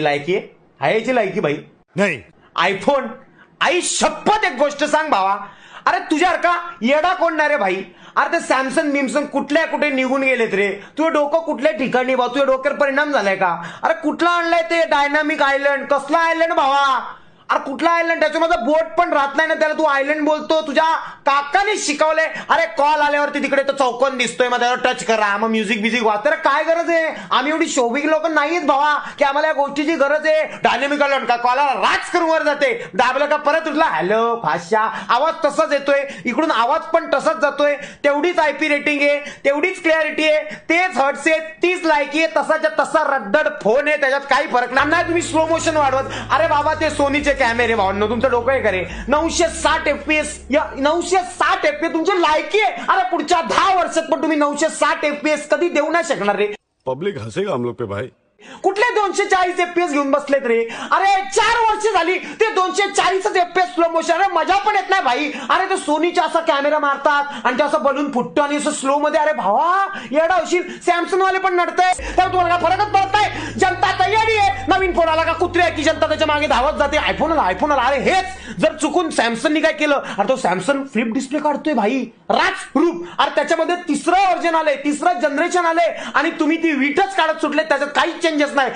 लायकी आहे याची लायकी भाई नहीं। आयफोन आई शपथ एक गोष्ट सांग भावा, अरे तुझ्यासारखा येडा कोण नाही रे भाई. अरे ते सॅमसंग बिमसंग कुठल्या कुठे निघून गेलेत रे. तुझं डोकं कुठल्या ठिकाणी भाऊ, तुझ्या डोक्यावर परिणाम झालाय का. अरे कुठला आणलाय ते डायनामिक आयलंड, कसला आयलंड भावा. अरे कुठला आयलंड, त्याच्यामध्ये बोट पण राहत नाही ना त्याला, तू आयलंड बोलतो. तुझ्या काकाने शिकवलंय. अरे कॉल आल्यावरती तिकडे तो चौकोन दिसतोय, मग त्यावर टच करा, मग म्युझिक बिझिक वा. तर काय गरज आहे, आम्ही एवढी शोभिक लोक नाहीत भावा की आम्हाला या गोष्टीची गरज आहे. डायनामिक आयलंड का कॉलाला राज करून वर जाते, दाबलं का परत उठला हॅलो फाशा, आवाज तसाच येतोय, इकडून आवाज पण तसाच जातोय. तेवढीच आयपी रेटिंग आहे, तेवढीच क्लॅरिटी आहे, तेच हर्ट्स आहे, तीच लायकी आहे, तसाच्या तसा रद्दड फोन आहे, त्याच्यात काही फरक नाही. तुम्ही स्लो मोशन वाढवत. अरे बाबा ते सोनीचे कॅमेरे भावांनो, तुमचं डोकं आहे करे. 960 FPS 960 FPS तुमची लायकी आहे. अरे पुढच्या 10 वर्षात पण तुम्ही 960 FPS कधी देऊ नाही शकणार रे. पब्लिक हंसेगा हम लोग पे भाई. कुठले 240 FPS घेऊन बसलेत रे. अरे 4 वर्ष झाली ते 240 FPS स्लो मोशन. अरे मजा पण येत नाही भाई. अरे ते सोनीचा असा कॅमेरा मारतात आणि ते असं बलून फुटतं आणि असं स्लो मध्ये. अरे भावा येडा होशील. सॅमसंग वाले पण नडतंय, तर तुम्हाला काय फरकच पडत नाही. जनता तयारी आहे. नवीन फोन आला का कुत्रे आहे की जनता त्याच्या मागे धावत जाते. आयफोन आला. अरे हेच जर चुकून सॅमसंगनी काय केलं, अरे तो सॅमसंग फ्लिप डिस्प्ले काढतोय भाई, राजरूप. अरे त्याच्यामध्ये तिसरं व्हर्जन आलंय, तिसरं जनरेशन आलंय आणि तुम्ही ती वीटच काढत सुटले, त्याच्यात काही चेंजेस नाही.